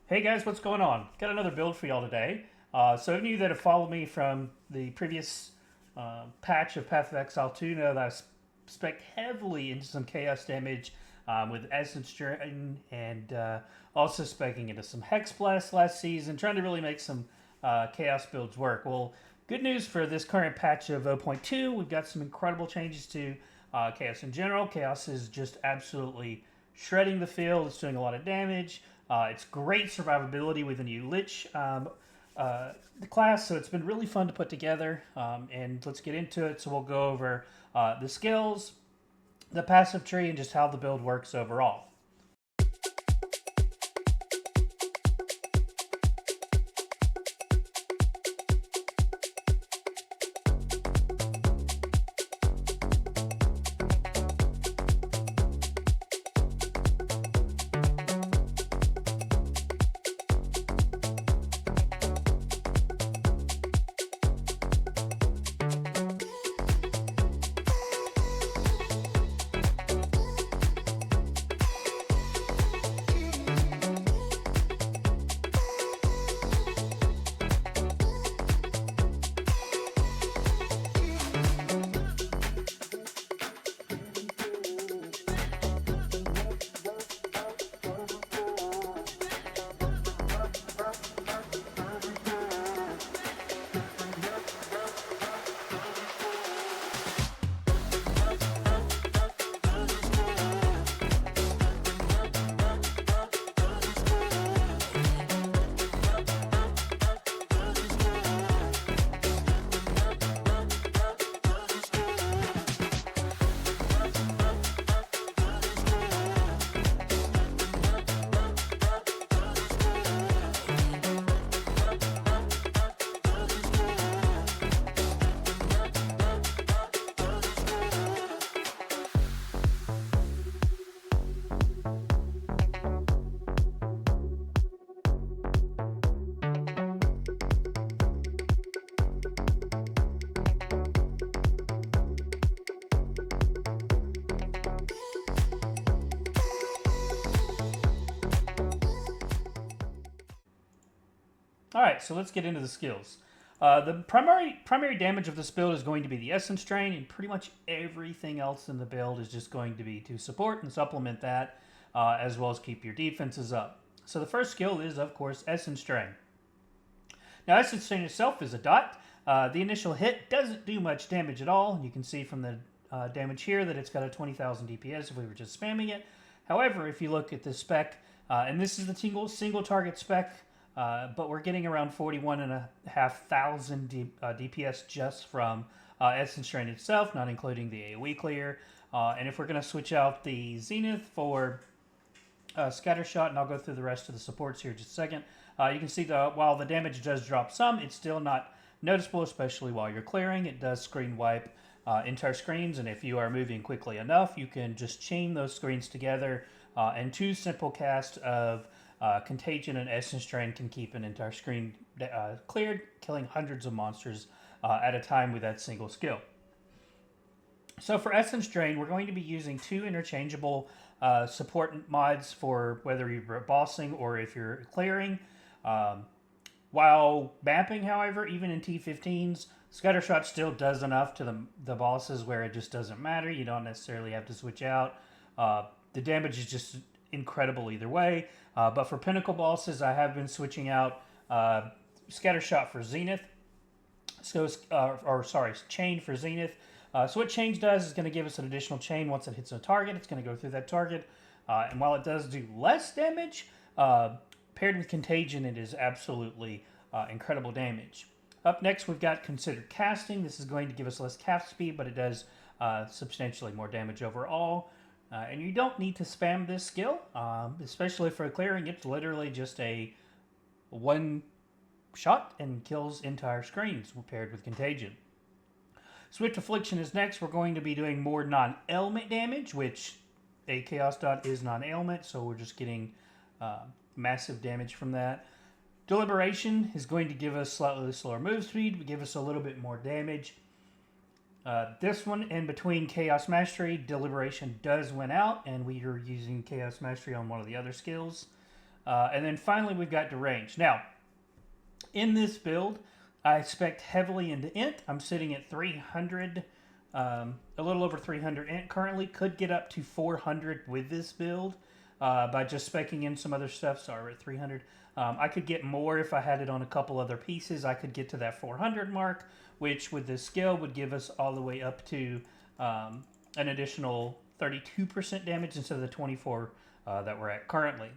Hey guys, what's going on? Got another build for y'all today. So any of you that have followed me from the previous patch of Path of Exile 2 know that I spec heavily into some chaos damage with Essence Drain and also specking into some Hex Blast last season, trying to really make some chaos builds work. Well, good news for this current patch of 0.2, we've got some incredible changes to chaos in general. Chaos is just absolutely shredding the field. It's doing a lot of damage. It's great survivability with the new Lich the class, so it's been really fun to put together. And let's get into it. So we'll go over the skills, the passive tree, and just how the build works overall. All right, so let's get into the skills. The primary damage of this build is going to be the Essence Drain, and pretty much everything else in the build is just going to be to support and supplement that, as well as keep your defenses up. So the first skill is, of course, Essence Drain. Now, Essence Drain itself is a dot. The initial hit doesn't do much damage at all. You can see from the damage here that it's got a 20,000 DPS if we were just spamming it. However, if you look at the spec, and this is the single target spec, but we're getting around 41,500 DPS just from Essence Drain itself, not including the AoE clear. And if we're going to switch out the Zenith for Scatter Shot, and I'll go through the rest of the supports here in just a second, you can see while the damage does drop some, it's still not noticeable, especially while you're clearing. It does screen wipe entire screens, and if you are moving quickly enough, you can just chain those screens together, and two simple casts of Contagion and Essence Drain can keep an entire screen cleared, killing hundreds of monsters at a time with that single skill. So for Essence Drain, we're going to be using two interchangeable support mods for whether you're bossing or if you're clearing. While mapping, however, even in T15s, Scattershot still does enough to the bosses where it just doesn't matter. You don't necessarily have to switch out. The damage is just incredible either way. But for Pinnacle bosses, I have been switching out Scattershot for Zenith. So, Chain for Zenith. So what Chain does is going to give us an additional chain. Once it hits a target, it's going to go through that target. And while it does do less damage, paired with Contagion, it is absolutely incredible damage. Up next, we've got Considered Casting. This is going to give us less cast speed, but it does substantially more damage overall. And you don't need to spam this skill, especially for clearing. It's literally just a one shot and kills entire screens paired with Contagion. Swift Affliction is next. We're going to be doing more non-ailment damage, which a Chaos Dot is non-ailment, so we're just getting massive damage from that. Deliberation is going to give us slightly slower move speed, give us a little bit more damage. This one, in between Chaos Mastery, Deliberation does win out, and we are using Chaos Mastery on one of the other skills. And then finally, we've got Deranged. Now, in this build, I expect heavily into int. I'm sitting at 300, a little over 300 int currently. Could get up to 400 with this build by just speccing in some other stuff. So we're at 300. I could get more if I had it on a couple other pieces. I could get to that 400 mark, which with this skill would give us all the way up to an additional 32% damage instead of the 24 that we're at currently.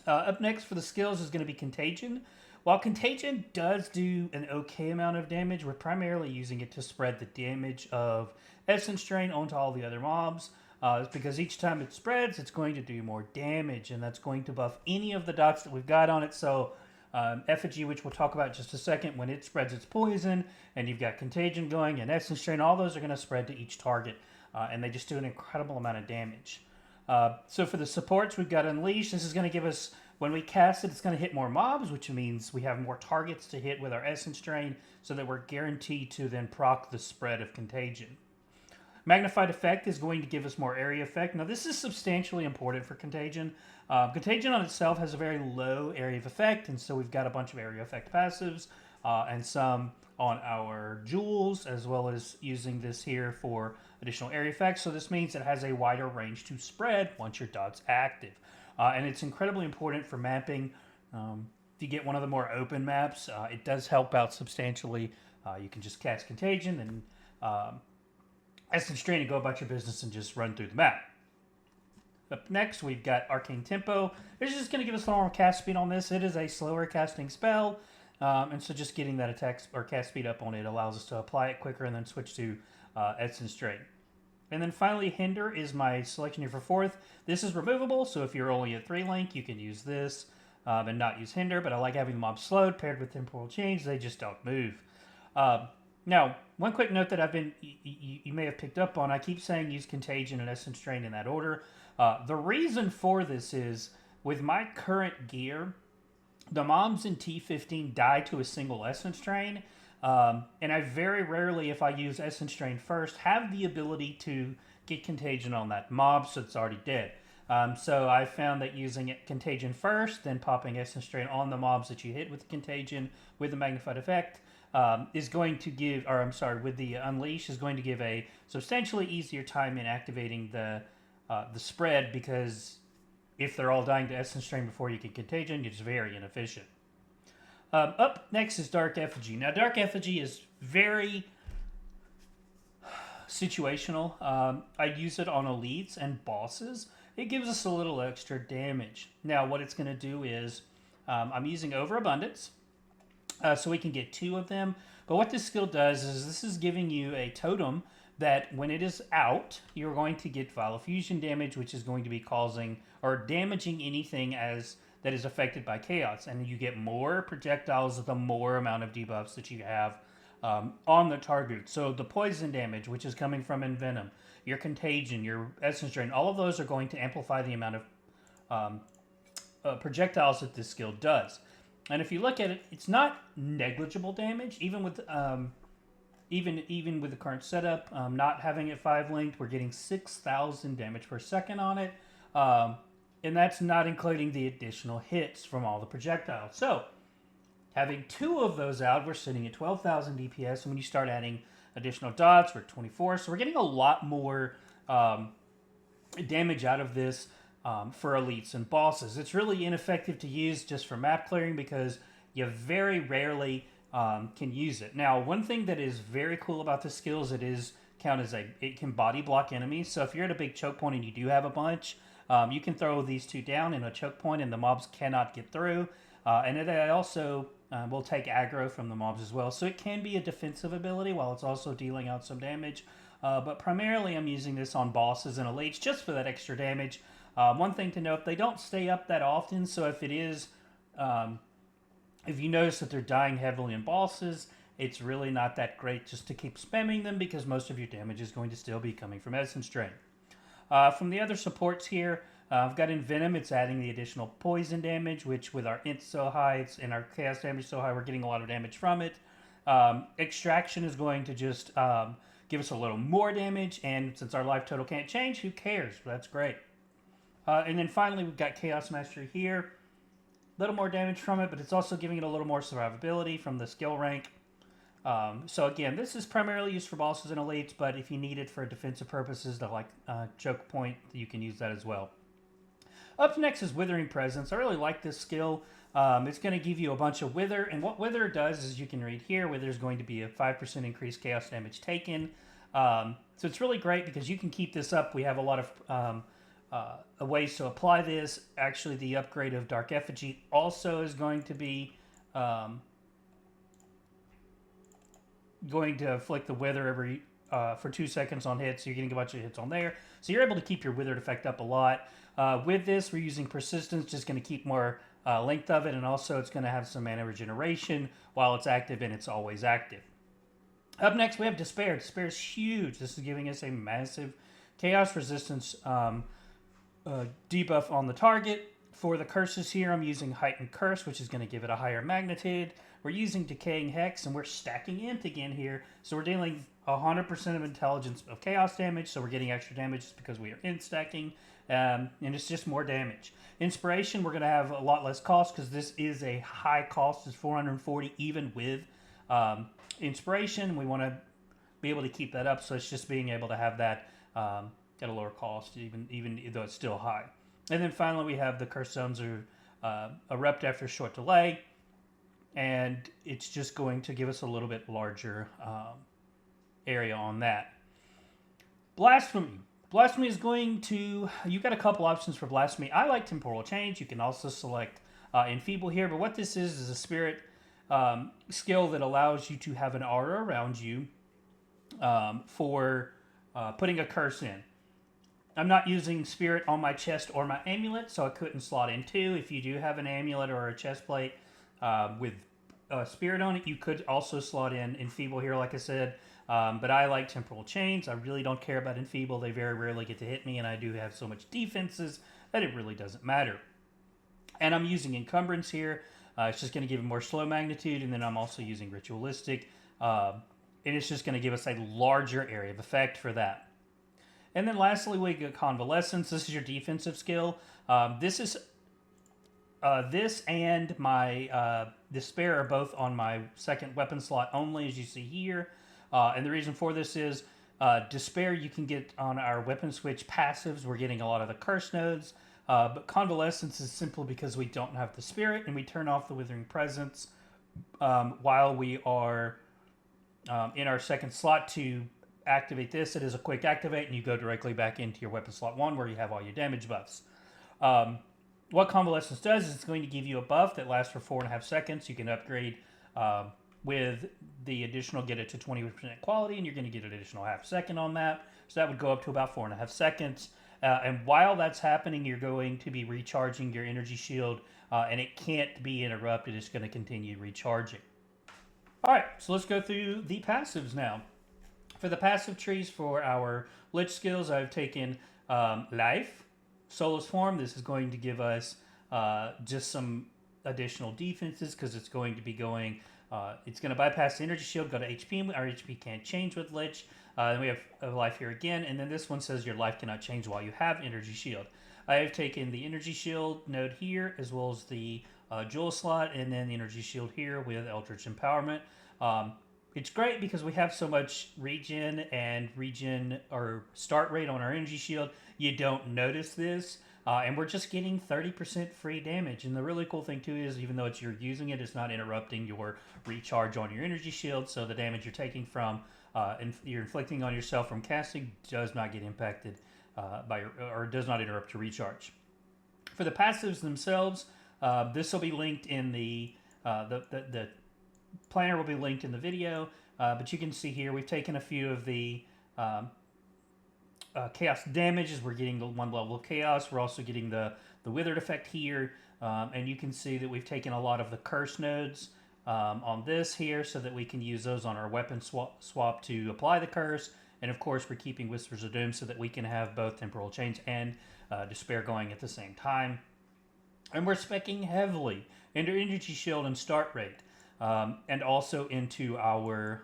Up next for the skills is going to be Contagion. While Contagion does do an okay amount of damage, we're primarily using it to spread the damage of Essence Drain onto all the other mobs. It's because each time it spreads, it's going to do more damage, and that's going to buff any of the dots that we've got on it. So Effigy, which we'll talk about in just a second, when it spreads its poison, and you've got Contagion going, and Essence Drain, all those are going to spread to each target, and they just do an incredible amount of damage. So for the supports, we've got Unleash. This is going to give us, when we cast it, it's going to hit more mobs, which means we have more targets to hit with our Essence Drain, so that we're guaranteed to then proc the spread of Contagion. Magnified Effect is going to give us more area effect. Now, this is substantially important for Contagion. Contagion on itself has a very low area of effect, and so we've got a bunch of area effect passives and some on our jewels, as well as using this here for additional area effects. So this means it has a wider range to spread once your dot's active. And it's incredibly important for mapping. If you get one of the more open maps, it does help out substantially. You can just cast Contagion and Essence Drain and go about your business and just run through the map. Up next, we've got Arcane Tempo. This is just going to give us a normal cast speed on this. It is a slower casting spell, and so just getting that attack or cast speed up on it allows us to apply it quicker and then switch to Essence Drain. And then finally, Hinder is my selection here for fourth. This is removable, so if you're only at 3 link, you can use this and not use Hinder, but I like having the mobs slowed paired with Temporal Change. They just don't move. Now, one quick note that you may have picked up on, I keep saying use Contagion and Essence Drain in that order. The reason for this is, with my current gear, the mobs in T15 die to a single Essence Drain, and I very rarely, if I use Essence Drain first, have the ability to get Contagion on that mob, so it's already dead. So I found that using Contagion first, then popping Essence Drain on the mobs that you hit with Contagion with the Magnified Effect, is going to give, or I'm sorry, with the Unleash, is going to give a substantially easier time in activating the spread, because if they're all dying to Essence Drain before you get Contagion, it's very inefficient. Up next is Dark Effigy. Now, Dark Effigy is very situational. I use it on elites and bosses. It gives us a little extra damage. Now, what it's going to do is, I'm using Overabundance, so we can get 2 of them. But what this skill does is, this is giving you a totem that when it is out, you're going to get Vial of Fusion damage, which is going to be causing or damaging anything that is affected by Chaos. And you get more projectiles the more amount of debuffs that you have on the target. So the poison damage, which is coming from Envenom, your Contagion, your Essence Drain, all of those are going to amplify the amount of projectiles that this skill does. And if you look at it, it's not negligible damage, even with even with the current setup. Not having it 5 linked, we're getting 6,000 damage per second on it, and that's not including the additional hits from all the projectiles. So, having 2 of those out, we're sitting at 12,000 DPS, and when you start adding additional dots, we're at 24. So we're getting a lot more damage out of this. For elites and bosses. It's really ineffective to use just for map clearing because you very rarely can use it. Now, one thing that is very cool about this skill is it can body block enemies. So if you're at a big choke point and you do have a bunch, you can throw these 2 down in a choke point and the mobs cannot get through. And it also will take aggro from the mobs as well. So it can be a defensive ability while it's also dealing out some damage. But primarily I'm using this on bosses and elites just for that extra damage. One thing to note, they don't stay up that often, so if it is, if you notice that they're dying heavily in bosses, it's really not that great just to keep spamming them because most of your damage is going to still be coming from Essence Drain. From the other supports here, I've got Envenom. It's adding the additional poison damage, which with our int so high and our chaos damage so high, we're getting a lot of damage from it. Extraction is going to just give us a little more damage, and since our life total can't change, who cares? That's great. And then finally, we've got Chaos Mastery here. little more damage from it, but it's also giving it a little more survivability from the skill rank. So again, this is primarily used for bosses and elites, but if you need it for defensive purposes, to like choke point, you can use that as well. Up next is Withering Presence. I really like this skill. It's going to give you a bunch of Wither, and what Wither does is, you can read here, Wither is going to be a 5% increased chaos damage taken. So it's really great because you can keep this up. We have a lot of ways to apply this. Actually, the upgrade of Dark Effigy also is going to be going to afflict the Wither every for 2 seconds on hits. So you're getting a bunch of hits on there. So you're able to keep your Withered effect up a lot. With this, we're using Persistence, just going to keep more length of it, and also it's going to have some mana regeneration while it's active, and it's always active. Up next, we have Despair. Despair is huge. This is giving us a massive chaos resistance debuff on the target. For the curses here, I'm using Heightened Curse, which is going to give it a higher magnitude. We're using Decaying Hex, and we're stacking Int again here. So we're dealing 100% of intelligence of chaos damage, so we're getting extra damage just because we are Int stacking, and it's just more damage. Inspiration, we're going to have a lot less cost because this is a high cost. It's 440 even with Inspiration. We want to be able to keep that up, so it's just being able to have that at a lower cost, even though it's still high. And then finally, we have the Curse Zones are erupt after a short delay, and it's just going to give us a little bit larger area on that. Blasphemy. Blasphemy is going to... You've got a couple options for Blasphemy. I like Temporal Change. You can also select Enfeeble here, but what this is a spirit skill that allows you to have an aura around you for putting a curse in. I'm not using Spirit on my chest or my amulet, so I couldn't slot in 2. If you do have an amulet or a chest plate with Spirit on it, you could also slot in Enfeeble here, like I said. But I like Temporal Chains. I really don't care about Enfeeble. They very rarely get to hit me, and I do have so much defenses that it really doesn't matter. And I'm using Encumbrance here. It's just going to give it more slow magnitude, and then I'm also using Ritualistic. And it's just going to give us a larger area of effect for that. And then lastly, we get Convalescence. This is your defensive skill. This and my Despair are both on my second weapon slot only, as you see here. And the reason for this is Despair you can get on our weapon switch passives. We're getting a lot of the curse nodes. But Convalescence is simply because we don't have the Spirit, and we turn off the Withering Presence while we are in our second slot to activate this. It is a quick activate, and you go directly back into your weapon slot 1 where you have all your damage buffs. What Convalescence does is it's going to give you a buff that lasts for 4.5 seconds. You can upgrade with the additional, get it to 20% quality, and you're going to get an additional half second on that. So that would go up to about 4.5 seconds. And while that's happening, you're going to be recharging your energy shield, and it can't be interrupted. It's going to continue recharging. All right, so let's go through the passives now. For the passive trees for our Lich skills, I've taken Life, Soulless Form. This is going to give us just some additional defenses because it's going to be going... it's going to bypass the energy shield, go to HP. Our HP can't change with Lich. Then we have a life here again, and then this one says your life cannot change while you have energy shield. I have taken the energy shield node here, as well as the jewel slot, and then the energy shield here with Eldritch Empowerment. It's great because we have so much regen or start rate on our energy shield. You don't notice this, and we're just getting 30% free damage. And the really cool thing too is, even though you're using it, it's not interrupting your recharge on your energy shield. So the damage you're taking from you're inflicting on yourself from casting does not get impacted or does not interrupt your recharge. For the passives themselves, this will be linked in the planner will be linked in the video, but you can see here we've taken a few of the chaos damages. We're getting the 1 level of chaos. We're also getting the withered effect here, and you can see that we've taken a lot of the curse nodes on this here so that we can use those on our weapon swap to apply the curse. And of course, we're keeping Whispers of Doom so that we can have both Temporal Chains and Despair going at the same time. And we're speccing heavily into Energy Shield and Start Rate. And also into our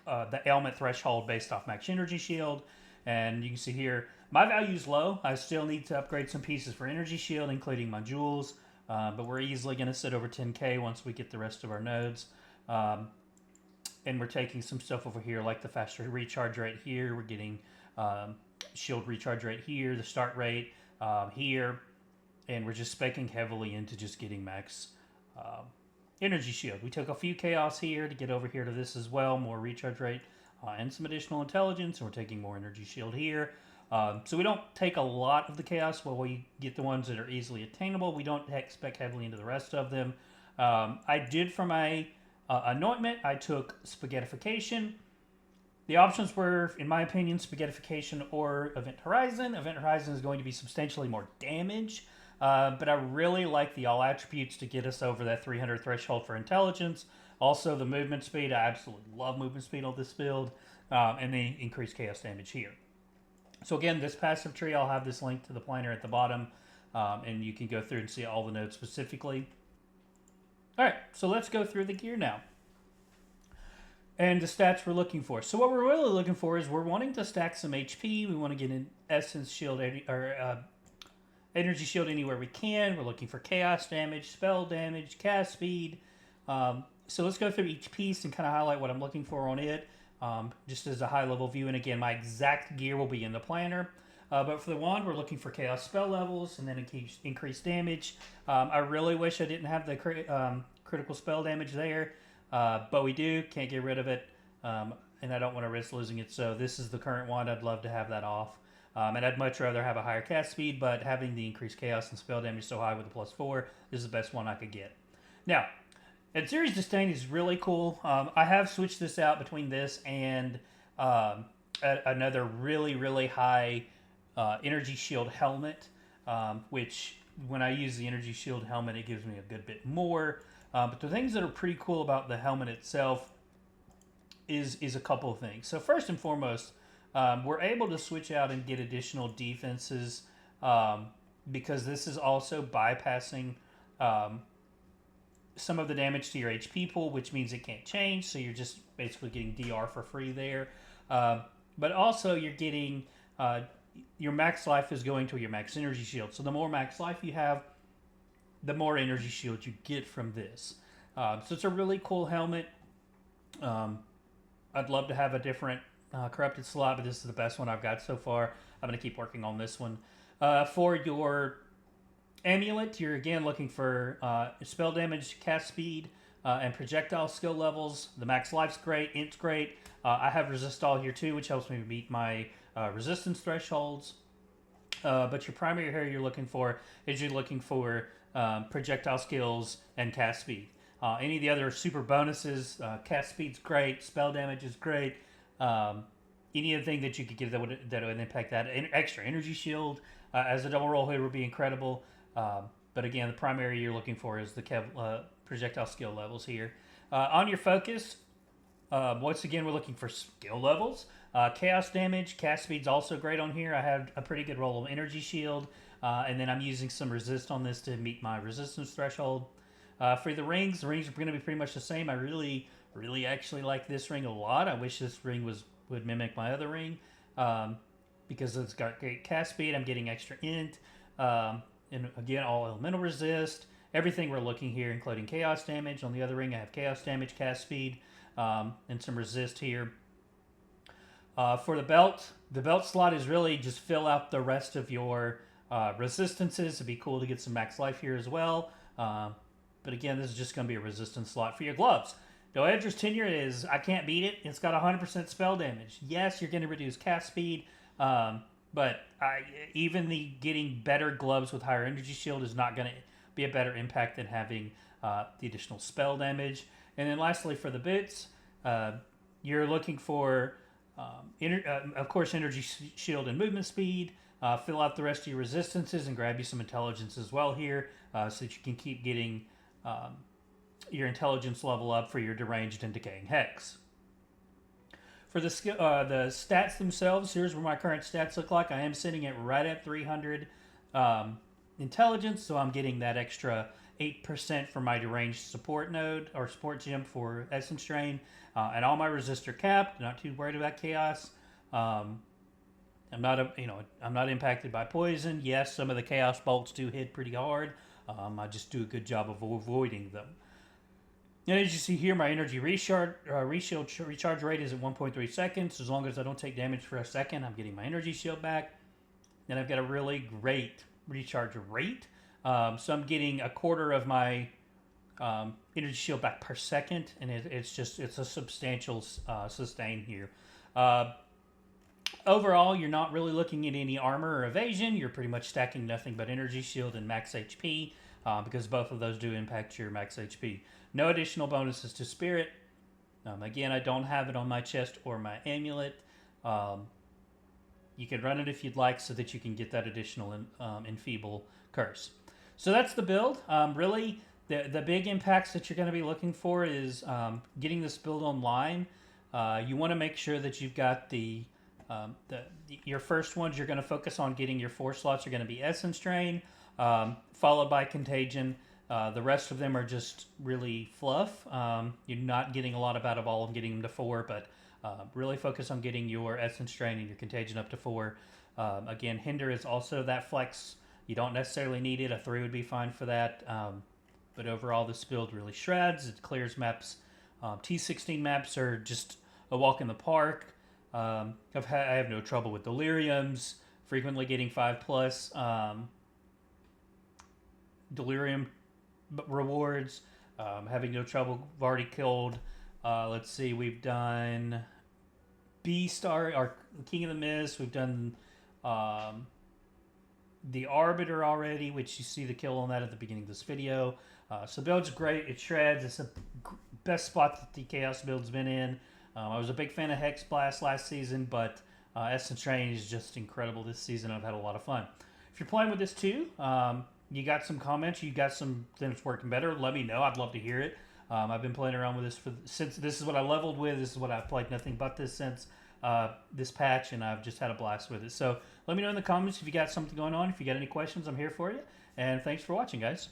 the ailment threshold based off max energy shield. And you can see here My value's low. I still need to upgrade some pieces for energy shield, including my jewels. But we're easily going to sit over 10k once we get the rest of our nodes. And we're taking some stuff over here, like the faster recharge rate here. We're getting shield recharge rate here, the start rate here. And we're just speccing heavily into just getting max energy shield. We took a few chaos here to get over here to this as well, more recharge rate and some additional intelligence. And we're taking more energy shield here. So we don't take a lot of the chaos. Well, we get the ones that are easily attainable. We don't spec heavily into the rest of them. I did for my anointment, I took spaghettification. The options were, in my opinion, spaghettification or Event Horizon. Event Horizon is going to be substantially more damage. But I really like the all attributes to get us over that 300 threshold for intelligence. Also, the movement speed. I absolutely love movement speed on this build. And the increased chaos damage here. So again, this passive tree, I'll have this link to the planner at the bottom. And you can go through and see all the nodes specifically. All right, so let's go through the gear now. And the stats we're looking for. So what we're really looking for is we're wanting to stack some HP. We want to get an Essence Shield or Energy Shield anywhere we can. We're looking for chaos damage, spell damage, cast speed. So let's go through each piece and kind of highlight what I'm looking for on it, just as a high-level view. And again, my exact gear will be in the planner. But for the wand, we're looking for chaos spell levels and then increased damage. I really wish I didn't have the critical spell damage there, but we do. Can't get rid of it, and I don't want to risk losing it. So this is the current wand. I'd love to have that off. And I'd much rather have a higher cast speed, but having the increased chaos and spell damage so high with the +4 is the best one I could get. Now, Series Disdain is really cool. I have switched this out between this and another really, really high energy shield helmet, which when I use the energy shield helmet, it gives me a good bit more. But the things that are pretty cool about the helmet itself is a couple of things. So first and foremost, we're able to switch out and get additional defenses because this is also bypassing some of the damage to your HP pool, which means it can't change. So you're just basically getting DR for free there. But also you're getting your max life is going to your max energy shield. So the more max life you have, the more energy shield you get from this. So it's a really cool helmet. I'd love to have a different corrupted slot, but this is the best one I've got so far. I'm going to keep working on this one. For your amulet, you're again looking for spell damage, cast speed, and projectile skill levels. The max life's great, int's great. I have resist all here too, which helps me meet my resistance thresholds. But your primary here you're looking for is projectile skills and cast speed. Any of the other super bonuses, cast speed's great, spell damage is great. Any other thing that you could get that would impact that. Extra energy shield as a double roll here would be incredible. But again, the primary you're looking for is the projectile skill levels here. On your focus, once again, we're looking for skill levels. Chaos damage, cast speed's also great on here. I have a pretty good roll of energy shield. And then I'm using some resist on this to meet my resistance threshold. For the rings are going to be pretty much the same. I really actually like this ring a lot. I wish this ring would mimic my other ring because it's got great cast speed. I'm getting extra int. And again, all elemental resist. Everything we're looking here, including chaos damage. On the other ring, I have chaos damage, cast speed, and some resist here. For the belt slot is really just fill out the rest of your resistances. It'd be cool to get some max life here as well. But again, this is just going to be a resistance slot for your gloves. Doedra's Tenure is, I can't beat it. It's got 100% spell damage. Yes, you're going to reduce cast speed, but even getting better gloves with higher energy shield is not going to be a better impact than having the additional spell damage. And then lastly, for the boots, you're looking for, of course, energy shield and movement speed. Fill out the rest of your resistances and grab you some intelligence as well here so that you can keep getting your intelligence level up for your deranged and decaying hex. For the stats themselves, here's where my current stats look like. I am sitting at right at 300 intelligence, so I'm getting that extra 8% for my deranged support node or support gem for Essence Drain. And all my resistor capped, not too worried about chaos. I'm not impacted by poison. Yes, some of the chaos bolts do hit pretty hard. I just do a good job of avoiding them. And as you see here, my energy recharge rate is at 1.3 seconds. As long as I don't take damage for a second, I'm getting my energy shield back. And I've got a really great recharge rate. So I'm getting a quarter of my energy shield back per second, and it's a substantial sustain here. Overall, you're not really looking at any armor or evasion. You're pretty much stacking nothing but energy shield and max HP, because both of those do impact your max HP. No additional bonuses to spirit. Again, I don't have it on my chest or my amulet. You can run it if you'd like so that you can get that additional enfeeble curse. So that's the build. Really, the big impacts that you're going to be looking for is getting this build online. You want to make sure that you've got your first ones. You're going to focus on getting your 4 slots are going to be Essence Drain, followed by Contagion. The rest of them are just really fluff. You're not getting a lot out of all of them, getting them to 4, but really focus on getting your Essence Drain and your Contagion up to 4. Again, Hinder is also that flex. You don't necessarily need it. A 3 would be fine for that. But overall, this build really shreds. It clears maps. T16 maps are just a walk in the park. I have no trouble with deliriums. Frequently getting 5+ delirium rewards. Having no trouble. I've already killed. Let's see. We've done B-Star, our King of the Mist. We've done the Arbiter already, which you see the kill on that at the beginning of this video. So build's great. It shreds. It's the best spot that the Chaos build's been in. I was a big fan of Hex Blast last season, but Essence Drain is just incredible this season. I've had a lot of fun. If you're playing with this too, you got some comments, you got some things working better, let me know. I'd love to hear it. I've been playing around with this since this is what I leveled with. This is what I've played nothing but this since this patch, and I've just had a blast with it. So let me know in the comments if you got something going on. If you got any questions, I'm here for you. And thanks for watching, guys.